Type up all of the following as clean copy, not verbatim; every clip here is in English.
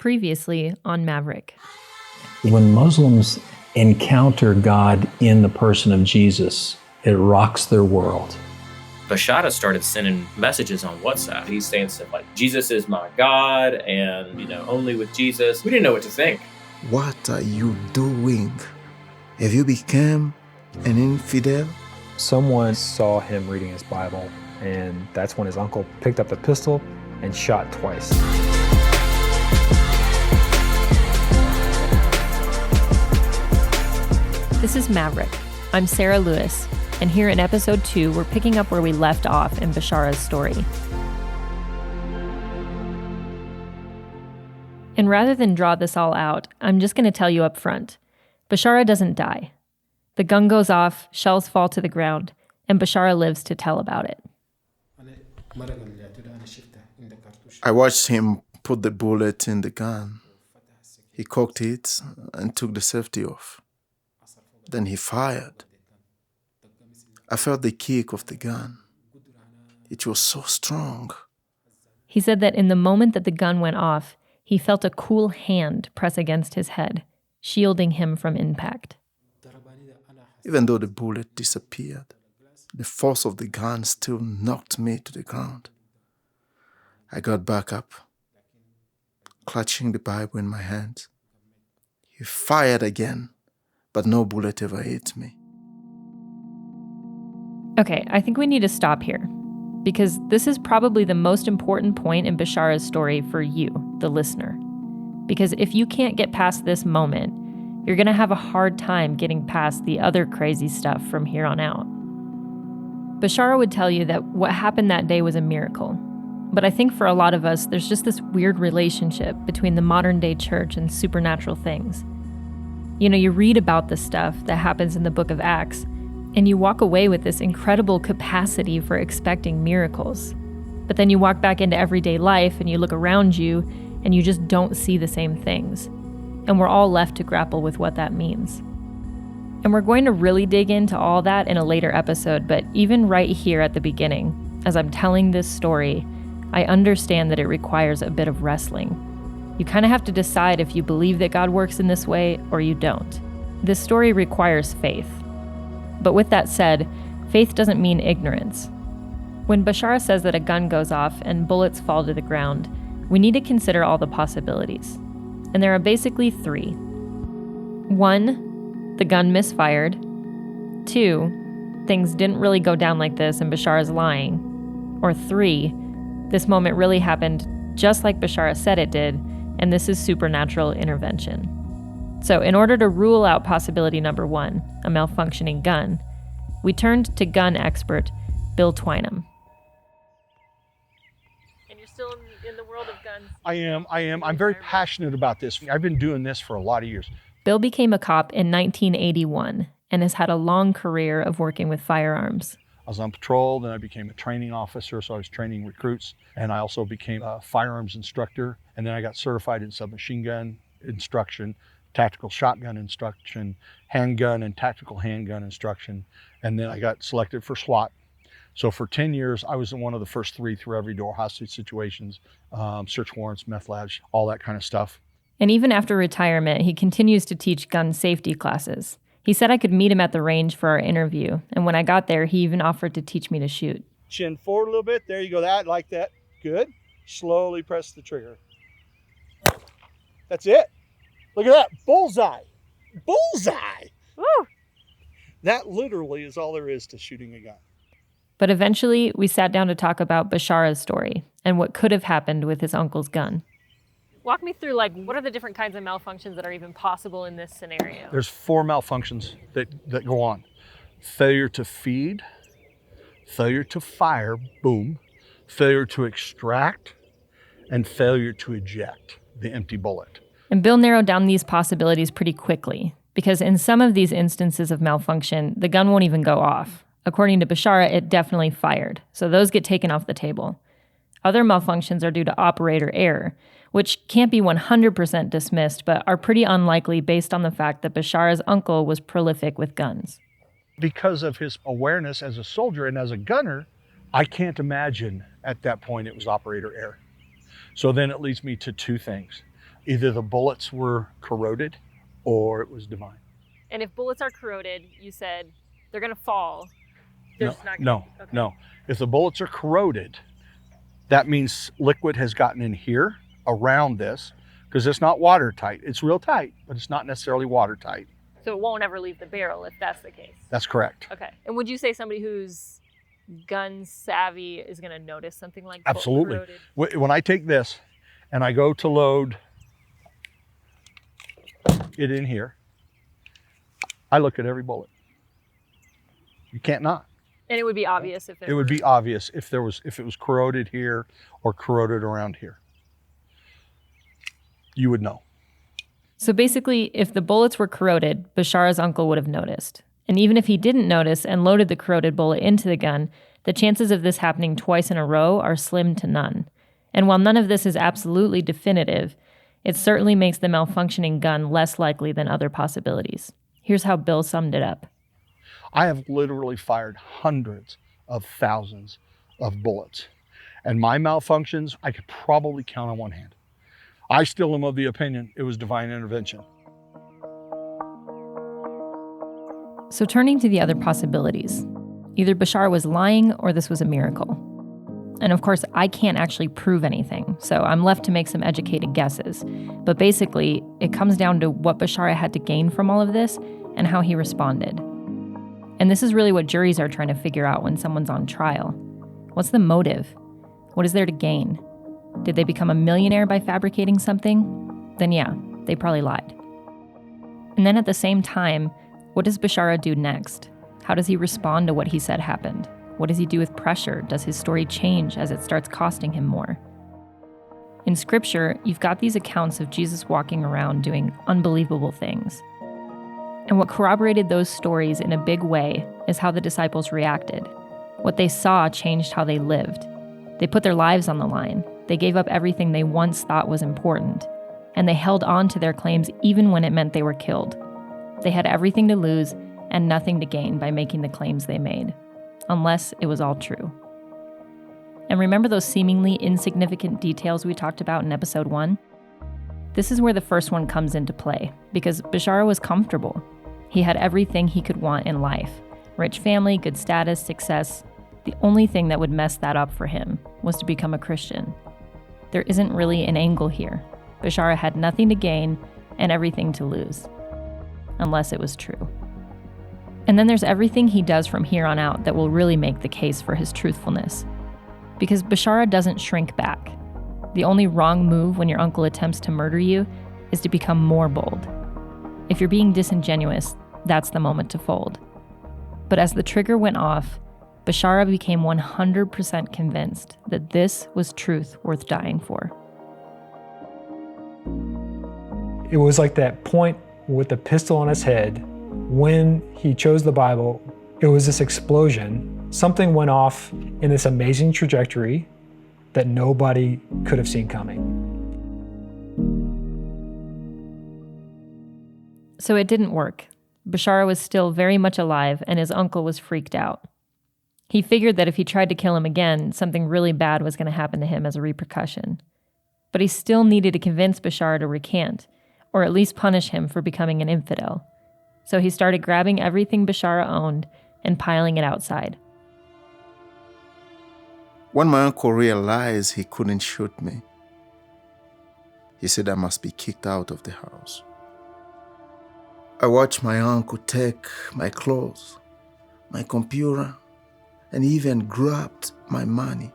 Previously on Maverick. When Muslims encounter God in the person of Jesus, it rocks their world. Bishara started sending messages on WhatsApp. He's saying stuff like, Jesus is my God, and, only with Jesus. We didn't know what to think. What are you doing? Have you become an infidel? Someone saw him reading his Bible, and that's when his uncle picked up the pistol and shot twice. This is Maverick. I'm Sarah Lewis, and here in episode 2, we're picking up where we left off in Bishara's story. And rather than draw this all out, I'm just going to tell you up front. Bishara doesn't die. The gun goes off, shells fall to the ground, and Bishara lives to tell about it. I watched him put the bullet in the gun. He cocked it and took the safety off. Then he fired. I felt the kick of the gun. It was so strong. He said that in the moment that the gun went off, he felt a cool hand press against his head, shielding him from impact. Even though the bullet disappeared, the force of the gun still knocked me to the ground. I got back up, clutching the Bible in my hands. He fired again, but no bullet ever hit me. Okay, I think we need to stop here, because this is probably the most important point in Bishara's story for you, the listener. Because if you can't get past this moment, you're going to have a hard time getting past the other crazy stuff from here on out. Bishara would tell you that what happened that day was a miracle. But I think for a lot of us, there's just this weird relationship between the modern-day church and supernatural things. You read about the stuff that happens in the book of Acts, and you walk away with this incredible capacity for expecting miracles. But then you walk back into everyday life and you look around you, and you just don't see the same things. And we're all left to grapple with what that means. And we're going to really dig into all that in a later episode, but even right here at the beginning, as I'm telling this story, I understand that it requires a bit of wrestling. You kind of have to decide if you believe that God works in this way or you don't. This story requires faith. But with that said, faith doesn't mean ignorance. When Bishara says that a gun goes off and bullets fall to the ground, we need to consider all the possibilities. And there are basically 3. 1, the gun misfired. 2, things didn't really go down like this and Bishara's lying. Or 3, this moment really happened just like Bishara said it did, and this is supernatural intervention. So in order to rule out possibility number 1, a malfunctioning gun, we turned to gun expert Bill Twinem. And you're still in the world of guns? I am. I'm very passionate about this. I've been doing this for a lot of years. Bill became a cop in 1981 and has had a long career of working with firearms. I was on patrol, then I became a training officer, so I was training recruits, and I also became a firearms instructor, and then I got certified in submachine gun instruction, tactical shotgun instruction, handgun and tactical handgun instruction, and then I got selected for SWAT. So for 10 years, I was in one of the first 3 through every door hostage situations, search warrants, meth labs, all that kind of stuff. And even after retirement, he continues to teach gun safety classes. He said I could meet him at the range for our interview, and when I got there, he even offered to teach me to shoot. Chin forward a little bit. There you go. That, like that. Good. Slowly press the trigger. That's it. Look at that. Bullseye. Bullseye. Woo! That literally is all there is to shooting a gun. But eventually, we sat down to talk about Bishara's story and what could have happened with his uncle's gun. Walk me through, what are the different kinds of malfunctions that are even possible in this scenario? There's 4 malfunctions that go on. Failure to feed, failure to fire, boom, failure to extract, and failure to eject the empty bullet. And Bill narrowed down these possibilities pretty quickly, because in some of these instances of malfunction, the gun won't even go off. According to Bishara, it definitely fired, so those get taken off the table. Other malfunctions are due to operator error, which can't be 100% dismissed, but are pretty unlikely based on the fact that Bishara's uncle was prolific with guns. Because of his awareness as a soldier and as a gunner, I can't imagine at that point it was operator error. So then it leads me to 2 things. Either the bullets were corroded or it was divine. And if bullets are corroded, you said they're going to fall. No. If the bullets are corroded, that means liquid has gotten in here around this, because it's not watertight. It's real tight, but it's not necessarily watertight. So it won't ever leave the barrel if that's the case. That's correct. Okay. And would you say somebody who's gun savvy is going to notice something like Absolutely. corroded? When I take this and I go to load it in here, I look at every bullet. You can't not. And it would be obvious if It would be obvious if it was corroded here or corroded around here. You would know. So basically, if the bullets were corroded, Bishara's uncle would have noticed. And even if he didn't notice and loaded the corroded bullet into the gun, the chances of this happening twice in a row are slim to none. And while none of this is absolutely definitive, it certainly makes the malfunctioning gun less likely than other possibilities. Here's how Bill summed it up. I have literally fired hundreds of thousands of bullets. And my malfunctions, I could probably count on one hand. I still am of the opinion it was divine intervention. So turning to the other possibilities, either Bishara was lying or this was a miracle. And of course, I can't actually prove anything, so I'm left to make some educated guesses. But basically, it comes down to what Bishara had to gain from all of this and how he responded. And this is really what juries are trying to figure out when someone's on trial. What's the motive? What is there to gain? Did they become a millionaire by fabricating something? Then yeah, they probably lied. And then at the same time, what does Bishara do next? How does he respond to what he said happened? What does he do with pressure? Does his story change as it starts costing him more? In scripture, you've got these accounts of Jesus walking around doing unbelievable things. And what corroborated those stories in a big way is how the disciples reacted. What they saw changed how they lived. They put their lives on the line. They gave up everything they once thought was important. And they held on to their claims even when it meant they were killed. They had everything to lose and nothing to gain by making the claims they made, unless it was all true. And remember those seemingly insignificant details we talked about in episode 1? This is where the first one comes into play, because Bishara was comfortable. He had everything he could want in life. Rich family, good status, success. The only thing that would mess that up for him was to become a Christian. There isn't really an angle here. Bishara had nothing to gain and everything to lose. Unless it was true. And then there's everything he does from here on out that will really make the case for his truthfulness. Because Bishara doesn't shrink back. The only wrong move when your uncle attempts to murder you is to become more bold. If you're being disingenuous, that's the moment to fold. But as the trigger went off, Bishara became 100% convinced that this was truth worth dying for. It was like that point with the pistol on his head. When he chose the Bible, it was this explosion. Something went off in this amazing trajectory that nobody could have seen coming. So it didn't work. Bishara was still very much alive, and his uncle was freaked out. He figured that if he tried to kill him again, something really bad was going to happen to him as a repercussion. But he still needed to convince Bishara to recant, or at least punish him for becoming an infidel. So he started grabbing everything Bishara owned and piling it outside. When my uncle realized he couldn't shoot me, he said I must be kicked out of the house. I watched my uncle take my clothes, my computer, and even grabbed my money.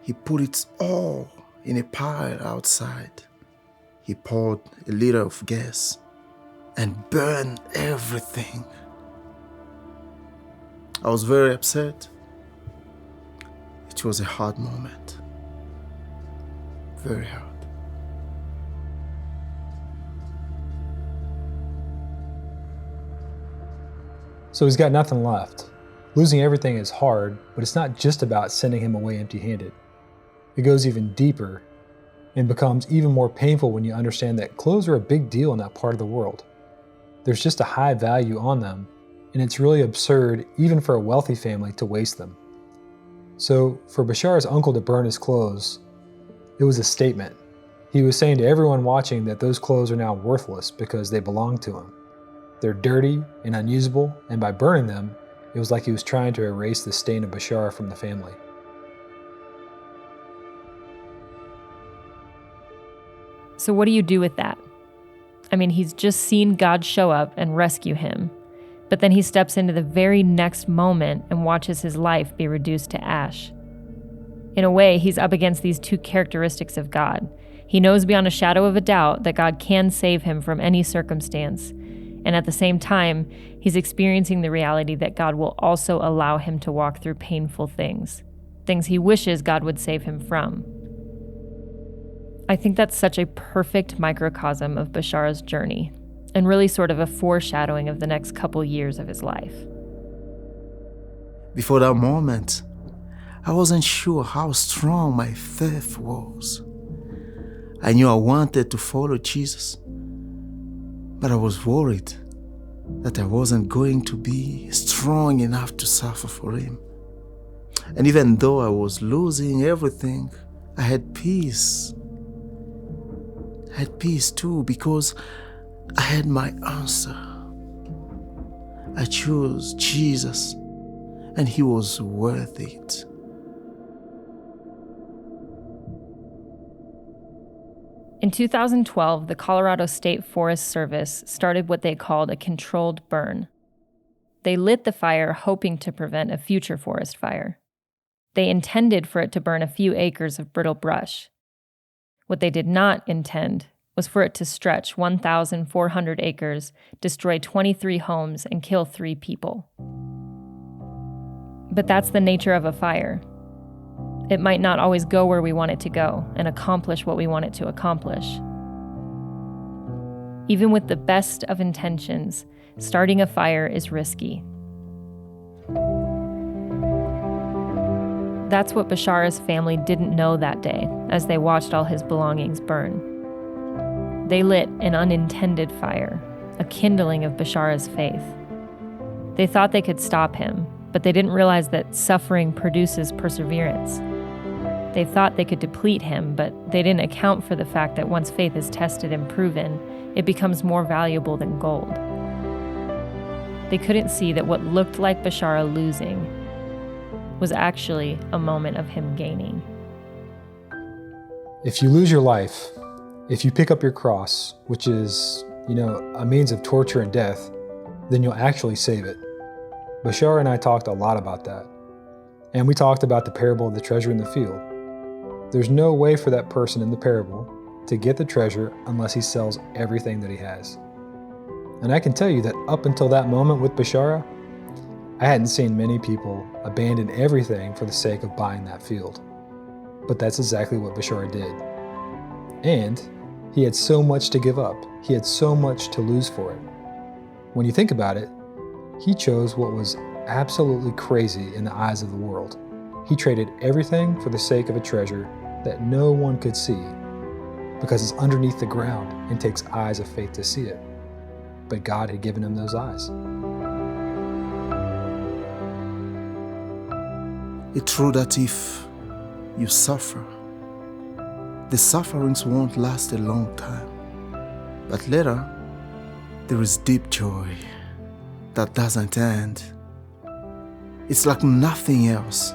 He put it all in a pile outside. He poured a liter of gas and burned everything. I was very upset. It was a hard moment. Very hard. So he's got nothing left. Losing everything is hard, but it's not just about sending him away empty-handed. It goes even deeper and becomes even more painful when you understand that clothes are a big deal in that part of the world. There's just a high value on them, and it's really absurd even for a wealthy family to waste them. So for Bishara's uncle to burn his clothes, it was a statement. He was saying to everyone watching that those clothes are now worthless because they belong to him. They're dirty and unusable, and by burning them, it was like he was trying to erase the stain of Bishara from the family. So what do you do with that? I mean, he's just seen God show up and rescue him, but then he steps into the very next moment and watches his life be reduced to ash. In a way, he's up against these two characteristics of God. He knows beyond a shadow of a doubt that God can save him from any circumstance, and at the same time, he's experiencing the reality that God will also allow him to walk through painful things he wishes God would save him from. I think that's such a perfect microcosm of Bishara's journey, and really sort of a foreshadowing of the next couple years of his life. Before that moment, I wasn't sure how strong my faith was. I knew I wanted to follow Jesus, but I was worried that I wasn't going to be strong enough to suffer for him. And even though I was losing everything, I had peace. I had peace too, because I had my answer. I chose Jesus, and he was worth it. In 2012, the Colorado State Forest Service started what they called a controlled burn. They lit the fire hoping to prevent a future forest fire. They intended for it to burn a few acres of brittle brush. What they did not intend was for it to stretch 1,400 acres, destroy 23 homes, and kill 3 people. But that's the nature of a fire. It might not always go where we want it to go and accomplish what we want it to accomplish. Even with the best of intentions, starting a fire is risky. That's what Bishara's family didn't know that day as they watched all his belongings burn. They lit an unintended fire, a kindling of Bishara's faith. They thought they could stop him, but they didn't realize that suffering produces perseverance. They thought they could deplete him, but they didn't account for the fact that once faith is tested and proven, it becomes more valuable than gold. They couldn't see that what looked like Bishara losing was actually a moment of him gaining. If you lose your life, if you pick up your cross, which is, a means of torture and death, then you'll actually save it. Bishara and I talked a lot about that. And we talked about the parable of the treasure in the field. There's no way for that person in the parable to get the treasure unless he sells everything that he has. And I can tell you that up until that moment with Bishara, I hadn't seen many people abandon everything for the sake of buying that field. But that's exactly what Bishara did. And he had so much to give up. He had so much to lose for it. When you think about it, he chose what was absolutely crazy in the eyes of the world. He traded everything for the sake of a treasure that no one could see, because it's underneath the ground and takes eyes of faith to see it. But God had given him those eyes. It's true that if you suffer, the sufferings won't last a long time. But later, there is deep joy that doesn't end. It's like nothing else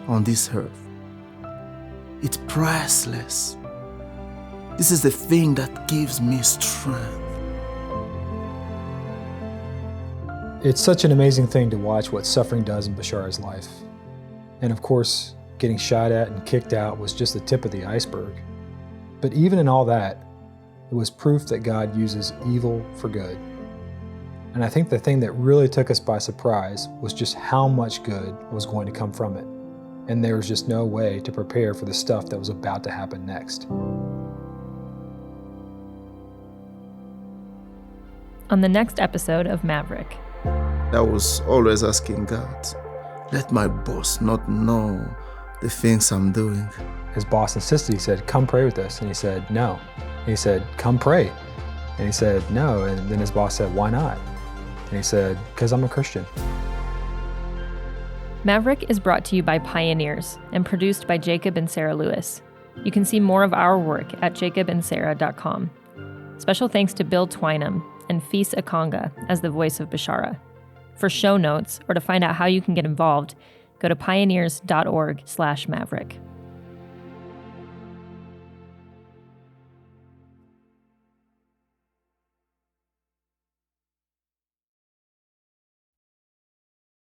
on this earth. It's priceless. This is the thing that gives me strength. It's such an amazing thing to watch what suffering does in Bishara's life. And of course, getting shot at and kicked out was just the tip of the iceberg. But even in all that, it was proof that God uses evil for good. And I think the thing that really took us by surprise was just how much good was going to come from it. And there was just no way to prepare for the stuff that was about to happen next. On the next episode of Maverick. I was always asking God, let my boss not know the things I'm doing. His boss insisted. He said, come pray with us. And he said, no. And he said, come pray. And he said, no. And then his boss said, why not? And he said, because I'm a Christian. Maverick is brought to you by Pioneers and produced by Jacob and Sarah Lewis. You can see more of our work at jacobandsarah.com. Special thanks to Bill Twinem and Fis Ekanga as the voice of Bishara. For show notes or to find out how you can get involved, go to pioneers.org/Maverick.